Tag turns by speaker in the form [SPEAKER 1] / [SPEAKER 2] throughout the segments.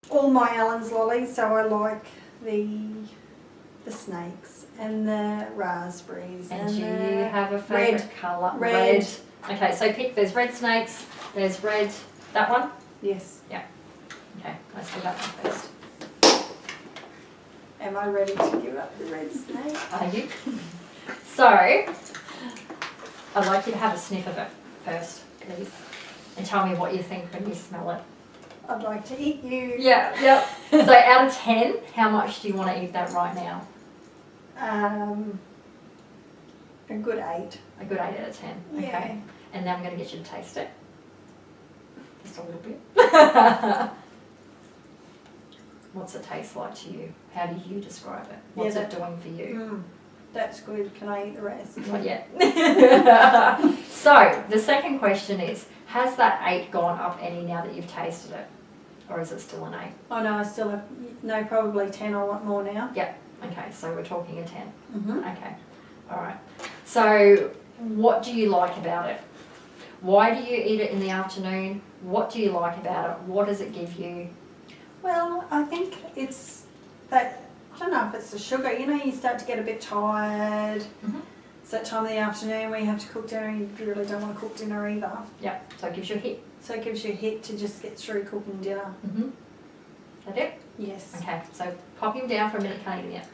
[SPEAKER 1] all my Allen's lollies, so I like the snakes and the raspberries.
[SPEAKER 2] And do you
[SPEAKER 1] the
[SPEAKER 2] have a favourite colour?
[SPEAKER 1] Red.
[SPEAKER 2] Okay, so pick, there's red snakes, there's red, that one?
[SPEAKER 1] Yes.
[SPEAKER 2] Yeah. Okay, let's do that one first.
[SPEAKER 1] Am I ready to give up the red snake?
[SPEAKER 2] Are you? So, I'd like you to have a sniff of it first, please. And tell me what you think when you smell it.
[SPEAKER 1] I'd like to eat you.
[SPEAKER 2] Yeah, yep. So out of 10, how much do you want to eat that right now?
[SPEAKER 1] A good 8.
[SPEAKER 2] A good 8 out of 10. Okay.
[SPEAKER 1] Yeah.
[SPEAKER 2] And now I'm going to get you to taste it. Just a little bit. What's it taste like to you? How do you describe it? What's it doing for you?
[SPEAKER 1] That's good. Can I eat the rest?
[SPEAKER 2] Not yet. So, the second question is, has that 8 gone up any now that you've tasted it? Or is it still an 8?
[SPEAKER 1] Oh no, I still have, no, probably 10. I want more now.
[SPEAKER 2] Yep. Okay, so we're talking a 10.
[SPEAKER 1] Mm-hmm.
[SPEAKER 2] Okay. All right. So, what do you like about it? Why do you eat it in the afternoon? What do you like about it? What does it give you?
[SPEAKER 1] Well, I think it's that, I don't know if it's the sugar. You know, you start to get a bit tired.
[SPEAKER 2] Mm-hmm.
[SPEAKER 1] It's that time of the afternoon where you have to cook dinner and you really don't want to cook dinner either.
[SPEAKER 2] Yep. So it gives you a hit.
[SPEAKER 1] So it gives you a hit to just get through cooking dinner.
[SPEAKER 2] Mm-hmm. That it?
[SPEAKER 1] Yes.
[SPEAKER 2] Okay. So pop him down for a minute, can't eat him yet.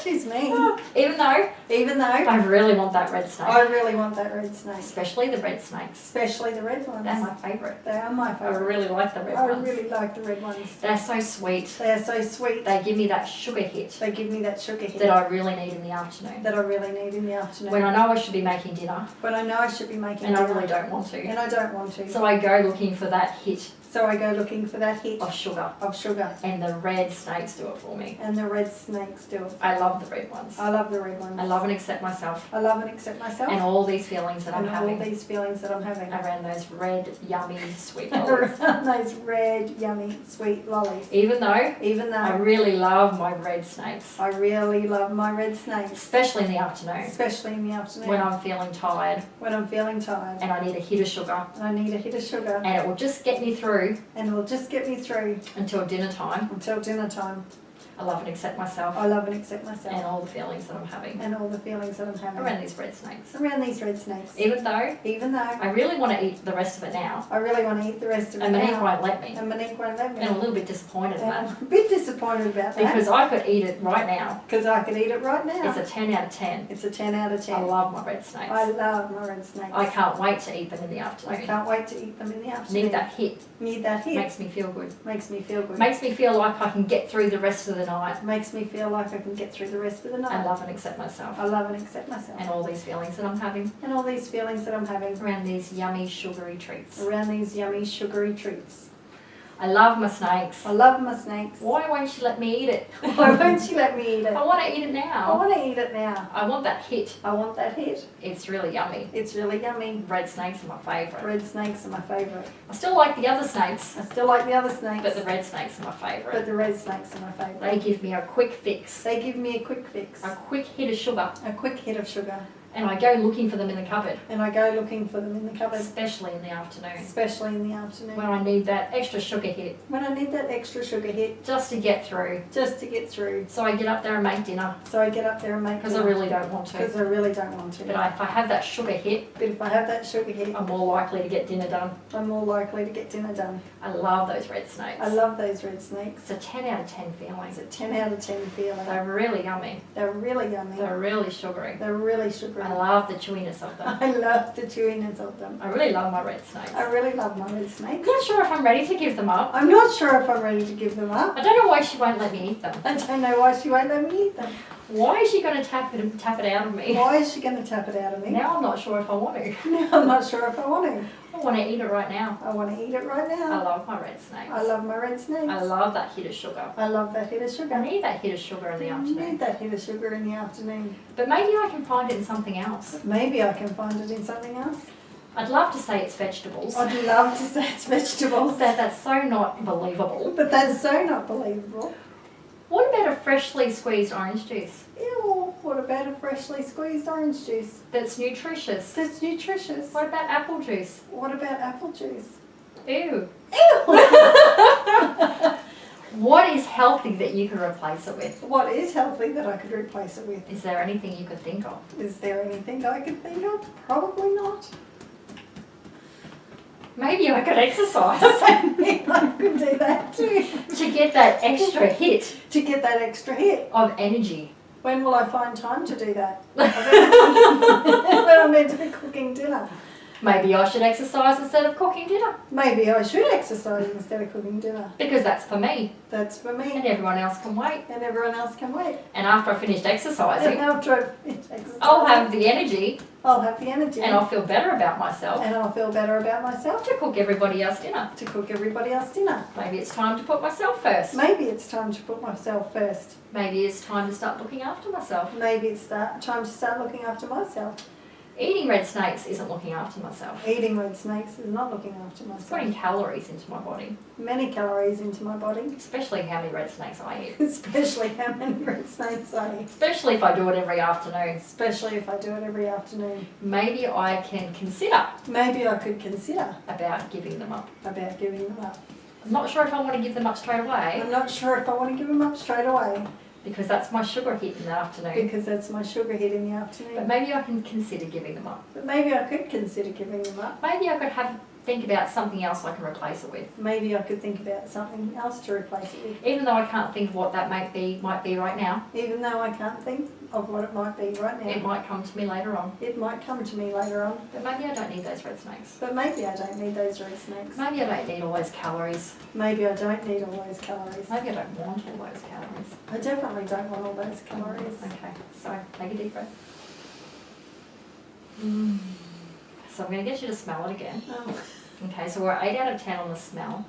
[SPEAKER 1] She's mean.
[SPEAKER 2] Even though
[SPEAKER 1] I
[SPEAKER 2] I really want that red snake.
[SPEAKER 1] really want that red snake.
[SPEAKER 2] Especially the red snakes.
[SPEAKER 1] Especially the red ones.
[SPEAKER 2] They're my favourite.
[SPEAKER 1] They are my
[SPEAKER 2] I
[SPEAKER 1] favourite.
[SPEAKER 2] really like the red
[SPEAKER 1] I
[SPEAKER 2] ones.
[SPEAKER 1] really like the red ones.
[SPEAKER 2] They're so sweet.
[SPEAKER 1] They are so sweet.
[SPEAKER 2] They give me that sugar hit
[SPEAKER 1] They give me that sugar hit
[SPEAKER 2] that I really need in the afternoon.
[SPEAKER 1] that I really need in the afternoon.
[SPEAKER 2] When I know I should be making dinner
[SPEAKER 1] When I know I should be making
[SPEAKER 2] and I
[SPEAKER 1] dinner.
[SPEAKER 2] really don't want to.
[SPEAKER 1] And I don't want to.
[SPEAKER 2] So I go looking for that hit
[SPEAKER 1] So I go looking for that hit
[SPEAKER 2] of sugar.
[SPEAKER 1] of sugar.
[SPEAKER 2] And the red snakes do it for me.
[SPEAKER 1] And the red snakes do it.
[SPEAKER 2] I love the red ones.
[SPEAKER 1] I love the red ones.
[SPEAKER 2] I love and accept myself
[SPEAKER 1] I love and accept myself.
[SPEAKER 2] and all these feelings that I'm
[SPEAKER 1] and all
[SPEAKER 2] having
[SPEAKER 1] these feelings that I'm having.
[SPEAKER 2] around those red, yummy, sweet lollies.
[SPEAKER 1] Around those red, yummy, sweet lollies.
[SPEAKER 2] Even though
[SPEAKER 1] Even
[SPEAKER 2] I
[SPEAKER 1] though
[SPEAKER 2] really love my red snakes,
[SPEAKER 1] I really love my red snakes.
[SPEAKER 2] especially in the afternoon
[SPEAKER 1] Especially in the afternoon.
[SPEAKER 2] when I'm feeling tired
[SPEAKER 1] when I'm feeling tired.
[SPEAKER 2] and I need a hit of sugar,
[SPEAKER 1] And I need a hit of sugar.
[SPEAKER 2] and it will just get me through
[SPEAKER 1] And it will just get me through
[SPEAKER 2] until dinner time.
[SPEAKER 1] until dinner time.
[SPEAKER 2] I love and accept myself
[SPEAKER 1] I love and accept
[SPEAKER 2] and
[SPEAKER 1] myself.
[SPEAKER 2] all the feelings that I'm having
[SPEAKER 1] And all the feelings that I'm having.
[SPEAKER 2] around these red snakes.
[SPEAKER 1] Around these red snakes.
[SPEAKER 2] Even though
[SPEAKER 1] Even though
[SPEAKER 2] I really want to eat the rest of it now,
[SPEAKER 1] I really want to eat the rest of it
[SPEAKER 2] and Monique
[SPEAKER 1] now.
[SPEAKER 2] won't let me.
[SPEAKER 1] And Monique won't let me.
[SPEAKER 2] And I'm a little bit disappointed in
[SPEAKER 1] And
[SPEAKER 2] that
[SPEAKER 1] I'm a bit disappointed about that.
[SPEAKER 2] because I could eat it right now.
[SPEAKER 1] Because I could eat it right now.
[SPEAKER 2] It's a 10 out of 10.
[SPEAKER 1] It's a 10 out of 10.
[SPEAKER 2] I love my red snakes.
[SPEAKER 1] I love my red snakes.
[SPEAKER 2] I can't wait to eat them in the
[SPEAKER 1] I
[SPEAKER 2] afternoon.
[SPEAKER 1] can't wait to eat them in the afternoon.
[SPEAKER 2] Need that hit.
[SPEAKER 1] Need that hit.
[SPEAKER 2] Makes me feel good.
[SPEAKER 1] Makes me feel good.
[SPEAKER 2] Makes me feel like I can get through the rest of the night.
[SPEAKER 1] Makes me feel like I can get through the rest of the night.
[SPEAKER 2] I love and accept myself
[SPEAKER 1] I love and accept myself.
[SPEAKER 2] and all these feelings that I'm having
[SPEAKER 1] And all these feelings that I'm having
[SPEAKER 2] around these yummy sugary treats.
[SPEAKER 1] around these yummy sugary treats.
[SPEAKER 2] I love my snakes.
[SPEAKER 1] I love my snakes.
[SPEAKER 2] Why won't you let me eat it?
[SPEAKER 1] Why won't you let me eat it?
[SPEAKER 2] I want to eat it
[SPEAKER 1] I
[SPEAKER 2] now.
[SPEAKER 1] want to eat it now.
[SPEAKER 2] I want that hit.
[SPEAKER 1] I want that hit.
[SPEAKER 2] It's really yummy.
[SPEAKER 1] It's really yummy.
[SPEAKER 2] Red snakes are my favourite.
[SPEAKER 1] Red snakes are my favourite.
[SPEAKER 2] I still like the other snakes,
[SPEAKER 1] I still like the other snakes,
[SPEAKER 2] but the red snakes are my
[SPEAKER 1] but
[SPEAKER 2] favourite.
[SPEAKER 1] the red snakes are my favourite.
[SPEAKER 2] They give me a quick fix,
[SPEAKER 1] They give me a quick fix,
[SPEAKER 2] a quick hit of sugar,
[SPEAKER 1] a quick hit of sugar,
[SPEAKER 2] and I go looking for them in the cupboard,
[SPEAKER 1] and I go looking for them in the cupboard,
[SPEAKER 2] especially in the afternoon
[SPEAKER 1] especially in the afternoon.
[SPEAKER 2] when I need that extra sugar hit
[SPEAKER 1] When I need that extra sugar hit
[SPEAKER 2] just to get through.
[SPEAKER 1] just to get through.
[SPEAKER 2] So I get up there and make dinner
[SPEAKER 1] So I get up there and make
[SPEAKER 2] because I really don't want to.
[SPEAKER 1] Because I really don't want to.
[SPEAKER 2] But if I have that sugar hit,
[SPEAKER 1] But if I have that sugar hit,
[SPEAKER 2] I'm more likely to get dinner done.
[SPEAKER 1] I'm more likely to get dinner done.
[SPEAKER 2] I love those red snakes.
[SPEAKER 1] I love those red snakes.
[SPEAKER 2] It's a 10 out of 10 feeling.
[SPEAKER 1] It's a 10 out of 10 feeling.
[SPEAKER 2] They're really yummy.
[SPEAKER 1] They're really yummy.
[SPEAKER 2] They're really sugary.
[SPEAKER 1] They're really sugary.
[SPEAKER 2] I love the chewiness of them.
[SPEAKER 1] I love the chewiness of them.
[SPEAKER 2] I really love my red snakes.
[SPEAKER 1] I really love my red
[SPEAKER 2] I'm
[SPEAKER 1] snakes.
[SPEAKER 2] not sure if I'm ready to give them up.
[SPEAKER 1] I'm not sure if I'm ready to give them up.
[SPEAKER 2] I don't know why she won't let me eat them.
[SPEAKER 1] I don't know why she won't let me eat them.
[SPEAKER 2] Why is she going to tap it out of me?
[SPEAKER 1] Why is she going to tap it out of me?
[SPEAKER 2] Now I'm not sure if I want to.
[SPEAKER 1] Now I'm not sure if I want to.
[SPEAKER 2] I want to eat it right now.
[SPEAKER 1] I want to eat it right
[SPEAKER 2] I
[SPEAKER 1] now.
[SPEAKER 2] love my red snakes.
[SPEAKER 1] I love my red snakes.
[SPEAKER 2] I love that hit of sugar.
[SPEAKER 1] I love that hit of
[SPEAKER 2] I
[SPEAKER 1] sugar.
[SPEAKER 2] need that hit of sugar in the
[SPEAKER 1] I
[SPEAKER 2] afternoon.
[SPEAKER 1] need that hit of sugar in the afternoon.
[SPEAKER 2] But maybe I can find it in something else.
[SPEAKER 1] Maybe I can find it in something else.
[SPEAKER 2] I'd love to say it's vegetables.
[SPEAKER 1] I'd love to say it's vegetables.
[SPEAKER 2] That's so not believable.
[SPEAKER 1] But that's so not believable.
[SPEAKER 2] What about a freshly squeezed orange juice
[SPEAKER 1] Ew, what about a freshly squeezed orange juice?
[SPEAKER 2] that's nutritious?
[SPEAKER 1] That's nutritious.
[SPEAKER 2] What about apple juice?
[SPEAKER 1] What about apple juice?
[SPEAKER 2] Ew.
[SPEAKER 1] Ew!
[SPEAKER 2] What is healthy that you can replace it with?
[SPEAKER 1] What is healthy that I could replace it with?
[SPEAKER 2] Is there anything you could think of?
[SPEAKER 1] Is there anything I could think of? Probably not.
[SPEAKER 2] Maybe I could exercise
[SPEAKER 1] Maybe I could do that too.
[SPEAKER 2] to get that extra hit
[SPEAKER 1] To get that extra hit.
[SPEAKER 2] of energy.
[SPEAKER 1] When will I find time to do that? When I'm meant to be cooking dinner.
[SPEAKER 2] Maybe I should exercise instead of cooking dinner.
[SPEAKER 1] Maybe I should exercise instead of cooking dinner.
[SPEAKER 2] Because that's for me.
[SPEAKER 1] That's for me.
[SPEAKER 2] And everyone else can wait.
[SPEAKER 1] And everyone else can wait.
[SPEAKER 2] And after I finished
[SPEAKER 1] And
[SPEAKER 2] exercising,
[SPEAKER 1] after I've finished exercising,
[SPEAKER 2] I'll have the energy
[SPEAKER 1] I'll have the energy.
[SPEAKER 2] and I'll feel better about myself
[SPEAKER 1] And I'll feel better about myself
[SPEAKER 2] to cook everybody else dinner.
[SPEAKER 1] to cook everybody else dinner.
[SPEAKER 2] Maybe it's time to put myself first.
[SPEAKER 1] Maybe it's time to put myself first.
[SPEAKER 2] Maybe it's time to start looking after myself.
[SPEAKER 1] Maybe it's time to start looking after myself.
[SPEAKER 2] Eating red snakes isn't looking after myself.
[SPEAKER 1] Eating red snakes is not looking after
[SPEAKER 2] It's
[SPEAKER 1] myself.
[SPEAKER 2] putting calories into my body,
[SPEAKER 1] Many calories into my body,
[SPEAKER 2] especially how many red snakes I eat.
[SPEAKER 1] especially how many red snakes I eat.
[SPEAKER 2] Especially if I do it every afternoon.
[SPEAKER 1] Especially if I do it every afternoon.
[SPEAKER 2] Maybe I can consider
[SPEAKER 1] Maybe I could consider
[SPEAKER 2] about giving them up.
[SPEAKER 1] about giving them up.
[SPEAKER 2] I'm not sure if I want to give them up straight away
[SPEAKER 1] I'm not sure if I want to give them up straight away
[SPEAKER 2] because that's my sugar hit in the afternoon.
[SPEAKER 1] because that's my sugar hit in the
[SPEAKER 2] But
[SPEAKER 1] afternoon.
[SPEAKER 2] maybe I can consider giving them up.
[SPEAKER 1] But maybe I could consider giving them up.
[SPEAKER 2] Maybe I could think about something else I can replace it with.
[SPEAKER 1] Maybe I could think about something else to replace it with.
[SPEAKER 2] Even though I can't think of what that might be right now,
[SPEAKER 1] Even though I can't think of what it might be right
[SPEAKER 2] it
[SPEAKER 1] now.
[SPEAKER 2] might come to me later on.
[SPEAKER 1] It might come to me later on.
[SPEAKER 2] But maybe I don't need those red snakes.
[SPEAKER 1] But maybe I don't need those red snakes.
[SPEAKER 2] Maybe I don't need all those calories.
[SPEAKER 1] Maybe I don't need all those calories.
[SPEAKER 2] Maybe I don't want all those calories.
[SPEAKER 1] I definitely don't want all those calories.
[SPEAKER 2] Okay, so take a deep breath. So I'm going to get you to smell it again.
[SPEAKER 1] Oh,
[SPEAKER 2] Okay, so we're 8 out of 10 on the smell.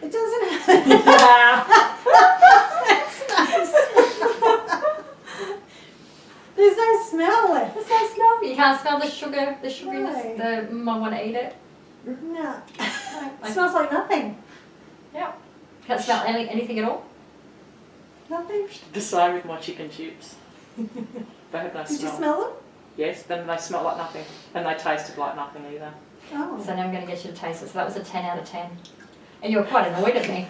[SPEAKER 1] it doesn't have. That's nice. There's no smell left.
[SPEAKER 2] There's no smell. You can't smell the sugar, the sugariness,
[SPEAKER 1] No.
[SPEAKER 2] I want to eat it.
[SPEAKER 1] No.
[SPEAKER 2] No,
[SPEAKER 1] It smells like nothing.
[SPEAKER 2] yeah. Can't smell anything at all.
[SPEAKER 1] Nothing.
[SPEAKER 3] The same with my chicken chips. They have no
[SPEAKER 1] Did you
[SPEAKER 3] smell.
[SPEAKER 1] smell them?
[SPEAKER 3] Yes, then they smell like nothing. And they tasted like nothing either.
[SPEAKER 1] Oh.
[SPEAKER 2] So now I'm going to get you to taste it. So that was a 10 out of 10. And you're quite annoyed at me.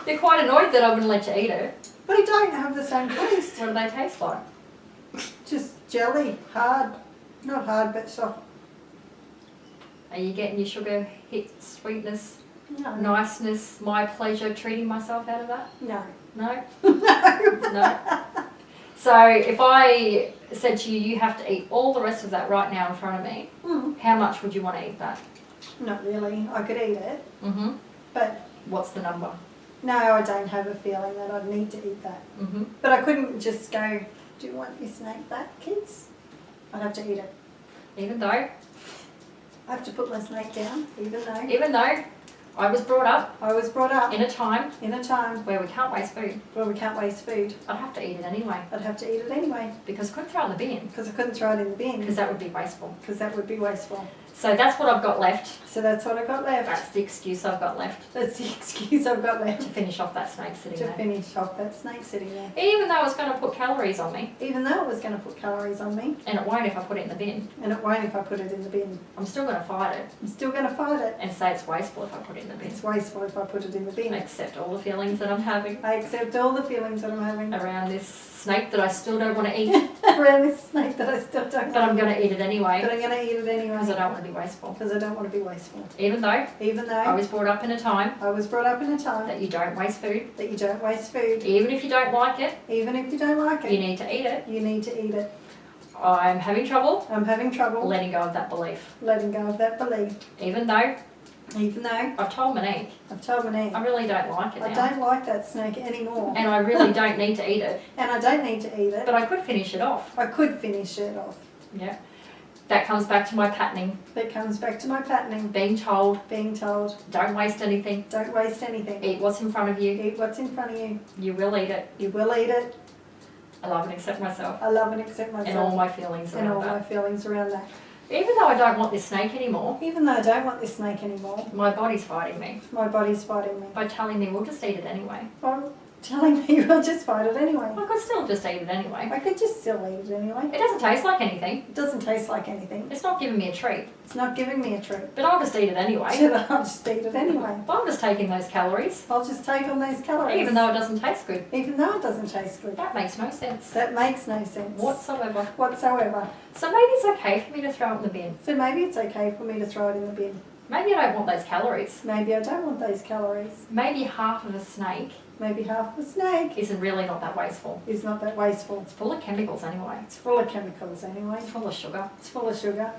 [SPEAKER 2] You're quite annoyed that I wouldn't let you eat it.
[SPEAKER 1] They don't have the same taste.
[SPEAKER 2] What do they taste like?
[SPEAKER 1] Just jelly, hard. Not hard, but soft.
[SPEAKER 2] Are you getting your sugar hit, sweetness,
[SPEAKER 1] No.
[SPEAKER 2] niceness, my pleasure, treating myself out of that?
[SPEAKER 1] No.
[SPEAKER 2] No?
[SPEAKER 1] No.
[SPEAKER 2] No? So if I said to you, you have to eat all the rest of that right now in front of me, how much would you want to eat that?
[SPEAKER 1] Not really. I could eat it,
[SPEAKER 2] Mm-hmm.
[SPEAKER 1] but
[SPEAKER 2] What's the number?
[SPEAKER 1] no, I don't have a feeling that I'd need to eat that.
[SPEAKER 2] Mm-hmm.
[SPEAKER 1] But I couldn't just go, do you want your snake back, kids? I'd have to eat it.
[SPEAKER 2] Even though
[SPEAKER 1] I have to put my snake down,
[SPEAKER 2] even though I was brought up
[SPEAKER 1] I was brought up
[SPEAKER 2] in a time
[SPEAKER 1] in a time
[SPEAKER 2] where we can't waste food,
[SPEAKER 1] where we can't waste food.
[SPEAKER 2] I'd have to eat it anyway
[SPEAKER 1] I'd have to eat it anyway
[SPEAKER 2] because I couldn't throw it in the bin
[SPEAKER 1] because I couldn't throw it in the bin
[SPEAKER 2] because that would be wasteful.
[SPEAKER 1] because that would be wasteful.
[SPEAKER 2] So that's what I've got left.
[SPEAKER 1] So that's what I got left.
[SPEAKER 2] That's the excuse I've got left
[SPEAKER 1] That's the excuse I've got
[SPEAKER 2] to
[SPEAKER 1] left
[SPEAKER 2] finish off that snake sitting
[SPEAKER 1] to
[SPEAKER 2] there.
[SPEAKER 1] finish off that snake sitting there.
[SPEAKER 2] Even though it's going to put calories on me,
[SPEAKER 1] Even though it was going to put calories on me,
[SPEAKER 2] and it won't if I put it in the bin,
[SPEAKER 1] and it won't if I put it in the bin.
[SPEAKER 2] I'm still going to fight it
[SPEAKER 1] I'm still going to fight it.
[SPEAKER 2] and say it's wasteful if I put it in the bin.
[SPEAKER 1] It's wasteful if I put it in the bin.
[SPEAKER 2] I accept all the feelings that I'm having
[SPEAKER 1] I accept all the feelings that I'm having
[SPEAKER 2] around this snake that I still don't want to eat,
[SPEAKER 1] around this snake that I still don't
[SPEAKER 2] but I'm
[SPEAKER 1] want.
[SPEAKER 2] going to eat it anyway
[SPEAKER 1] But I'm going to eat it anyway
[SPEAKER 2] because I don't want to be wasteful.
[SPEAKER 1] because I don't want to be wasteful.
[SPEAKER 2] Even though
[SPEAKER 1] Even
[SPEAKER 2] I
[SPEAKER 1] though
[SPEAKER 2] was brought up in a time
[SPEAKER 1] I was brought up in a time
[SPEAKER 2] that you don't waste food,
[SPEAKER 1] that you don't waste food.
[SPEAKER 2] even if you don't like it,
[SPEAKER 1] Even if you don't like
[SPEAKER 2] you
[SPEAKER 1] it,
[SPEAKER 2] need to eat it.
[SPEAKER 1] you need to eat it.
[SPEAKER 2] I'm having trouble
[SPEAKER 1] I'm having trouble
[SPEAKER 2] letting go of that belief.
[SPEAKER 1] letting go of that belief.
[SPEAKER 2] Even though
[SPEAKER 1] Even though
[SPEAKER 2] I've told Monique
[SPEAKER 1] I've told Monique
[SPEAKER 2] I really don't like it
[SPEAKER 1] I
[SPEAKER 2] now.
[SPEAKER 1] don't like that snake anymore.
[SPEAKER 2] And I really don't need to eat it,
[SPEAKER 1] And I don't need to eat it.
[SPEAKER 2] but I could finish it off.
[SPEAKER 1] I could finish it off.
[SPEAKER 2] Yeah. That comes back to my patterning,
[SPEAKER 1] That comes back to my patterning,
[SPEAKER 2] being told,
[SPEAKER 1] being told,
[SPEAKER 2] don't waste anything,
[SPEAKER 1] don't waste anything.
[SPEAKER 2] eat what's in front of you,
[SPEAKER 1] Eat what's in front of you.
[SPEAKER 2] you will eat it.
[SPEAKER 1] You will eat it.
[SPEAKER 2] I love and accept myself
[SPEAKER 1] I love and accept myself.
[SPEAKER 2] and all my feelings
[SPEAKER 1] and all
[SPEAKER 2] around
[SPEAKER 1] my
[SPEAKER 2] that.
[SPEAKER 1] feelings around that.
[SPEAKER 2] Even though I don't want this snake anymore,
[SPEAKER 1] Even though I don't want this snake anymore,
[SPEAKER 2] my body's fighting me
[SPEAKER 1] my body's fighting me.
[SPEAKER 2] by telling me we'll just eat it anyway.
[SPEAKER 1] Well, Telling me we'll just fight it anyway.
[SPEAKER 2] I could still just eat it anyway.
[SPEAKER 1] I could just still eat it anyway.
[SPEAKER 2] It doesn't taste like anything.
[SPEAKER 1] It doesn't taste like anything.
[SPEAKER 2] It's not giving me a treat.
[SPEAKER 1] It's not giving me a treat.
[SPEAKER 2] But I'll just eat it anyway.
[SPEAKER 1] Should I just eat it anyway?
[SPEAKER 2] I'm just taking those calories,
[SPEAKER 1] I'll just take on those calories.
[SPEAKER 2] even though it doesn't taste good.
[SPEAKER 1] Even though it doesn't taste good.
[SPEAKER 2] That makes no sense
[SPEAKER 1] That makes no sense.
[SPEAKER 2] whatsoever.
[SPEAKER 1] Whatsoever.
[SPEAKER 2] So maybe it's okay for me to throw it in the bin.
[SPEAKER 1] So maybe it's okay for me to throw it in the bin.
[SPEAKER 2] Maybe I don't want those calories.
[SPEAKER 1] Maybe I don't want those calories.
[SPEAKER 2] Maybe half of a snake
[SPEAKER 1] Maybe half of a snake
[SPEAKER 2] isn't really not that wasteful.
[SPEAKER 1] is not that wasteful.
[SPEAKER 2] It's full of chemicals anyway.
[SPEAKER 1] It's full of chemicals anyway.
[SPEAKER 2] It's full of sugar.
[SPEAKER 1] It's full of sugar.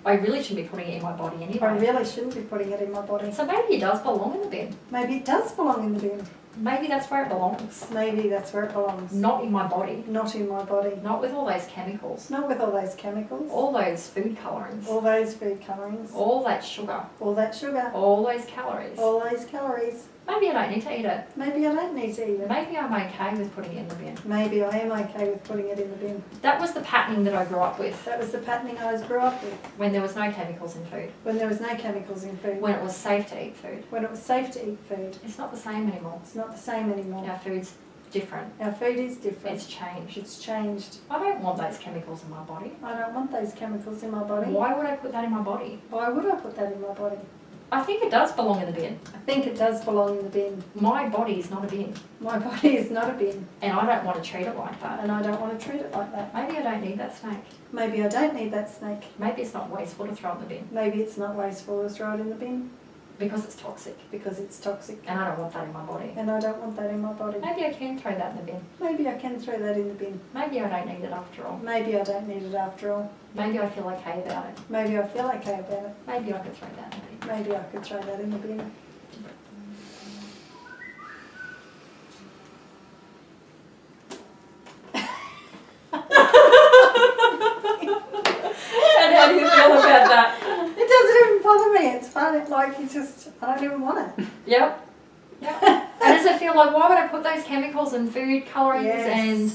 [SPEAKER 2] I really shouldn't be putting it in my body
[SPEAKER 1] I
[SPEAKER 2] anyway.
[SPEAKER 1] really shouldn't be putting it in my body.
[SPEAKER 2] So maybe it does belong in the bin.
[SPEAKER 1] Maybe it does belong in the bin.
[SPEAKER 2] Maybe that's where it belongs.
[SPEAKER 1] Maybe that's where it belongs.
[SPEAKER 2] Not in my body.
[SPEAKER 1] Not in my body.
[SPEAKER 2] Not with all those chemicals.
[SPEAKER 1] Not with all those chemicals.
[SPEAKER 2] All those food colorings.
[SPEAKER 1] All those food colourings.
[SPEAKER 2] All that sugar.
[SPEAKER 1] All that sugar.
[SPEAKER 2] All those calories.
[SPEAKER 1] All those calories.
[SPEAKER 2] Maybe I don't need to eat it.
[SPEAKER 1] Maybe I don't need to eat it.
[SPEAKER 2] Maybe I'm okay with putting it in the bin.
[SPEAKER 1] Maybe I am okay with putting it in the bin.
[SPEAKER 2] That was the patterning that I grew up with
[SPEAKER 1] That was the patterning I grew up with.
[SPEAKER 2] when there was no chemicals in food.
[SPEAKER 1] When there was no chemicals in food.
[SPEAKER 2] When it was safe to eat food.
[SPEAKER 1] When it was safe to eat food.
[SPEAKER 2] It's not the same anymore.
[SPEAKER 1] It's not the same anymore.
[SPEAKER 2] Our food's different.
[SPEAKER 1] Our food is different.
[SPEAKER 2] It's changed.
[SPEAKER 1] It's changed.
[SPEAKER 2] I don't want those chemicals in my body.
[SPEAKER 1] I don't want those chemicals in my body.
[SPEAKER 2] Why would I put that in my body?
[SPEAKER 1] Why would I put that in my body?
[SPEAKER 2] I think it does belong in the bin.
[SPEAKER 1] I think it does belong in the bin.
[SPEAKER 2] My body is not a bin,
[SPEAKER 1] My body is not a bin,
[SPEAKER 2] and I don't want to treat it like that.
[SPEAKER 1] and I don't want to treat it like that.
[SPEAKER 2] Maybe I don't need that snake.
[SPEAKER 1] Maybe I don't need that snake.
[SPEAKER 2] Maybe it's not wasteful to throw it in the bin
[SPEAKER 1] Maybe it's not wasteful to throw it in the bin
[SPEAKER 2] because it's toxic,
[SPEAKER 1] because it's toxic,
[SPEAKER 2] and I don't want that in my body.
[SPEAKER 1] and I don't want that in my body.
[SPEAKER 2] Maybe I can throw that in the bin.
[SPEAKER 1] Maybe I can throw that in the bin.
[SPEAKER 2] Maybe I don't need it after all.
[SPEAKER 1] Maybe I don't need it after all.
[SPEAKER 2] Maybe I feel okay about it.
[SPEAKER 1] Maybe I feel okay about it.
[SPEAKER 2] Maybe I could throw that in the bin.
[SPEAKER 1] Maybe I could throw that in the bin.
[SPEAKER 2] And how do you feel about that?
[SPEAKER 1] It doesn't even bother me. It's fun. Like you just, I don't even want it.
[SPEAKER 2] Yep. Yep. And does it feel like, why would I put those chemicals and food colorings and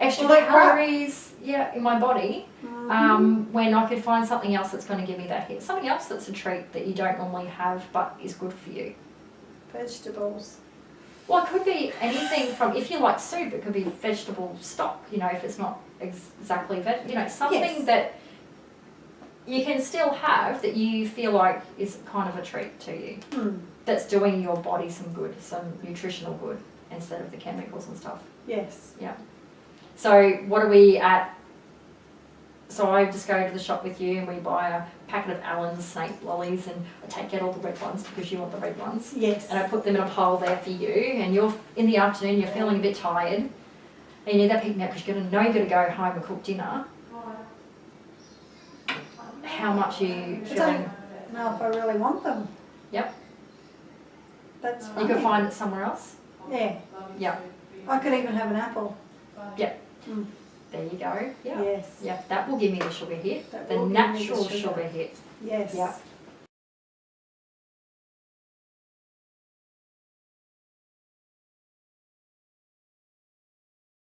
[SPEAKER 2] extra
[SPEAKER 1] Well, they're crap.
[SPEAKER 2] calories in my body when I could find something else that's going to give me that hit? Something else that's a treat that you don't normally have but is good for you.
[SPEAKER 1] Vegetables.
[SPEAKER 2] Well, it could be anything from, if you like soup, it could be vegetable stock, if it's not exactly something
[SPEAKER 1] Yes.
[SPEAKER 2] that you can still have that you feel like is kind of a treat to you. That's doing your body some good, some nutritional good, instead of the chemicals and stuff.
[SPEAKER 1] Yes.
[SPEAKER 2] So what are we at? So I just go to the shop with you and we buy a packet of Allen's snake lollies, and I get all the red ones because you want the red ones.
[SPEAKER 1] Yes.
[SPEAKER 2] And I put them in a pile there for you, and you're in the afternoon, you're feeling a bit tired, and you need that pick me up because you're going to know you're going to go home and cook dinner. How much are you
[SPEAKER 1] I
[SPEAKER 2] feeling?
[SPEAKER 1] don't know if I really want them.
[SPEAKER 2] Yep.
[SPEAKER 1] That's fine.
[SPEAKER 2] You could find it somewhere else.
[SPEAKER 1] Yeah.
[SPEAKER 2] Yeah.
[SPEAKER 1] I could even have an apple.
[SPEAKER 2] There you go. Yeah.
[SPEAKER 1] Yes.
[SPEAKER 2] Yeah. That will give me the sugar hit,
[SPEAKER 1] That
[SPEAKER 2] the
[SPEAKER 1] will give me the
[SPEAKER 2] natural
[SPEAKER 1] sugar.
[SPEAKER 2] sugar hit.
[SPEAKER 1] Yes.
[SPEAKER 2] Yeah.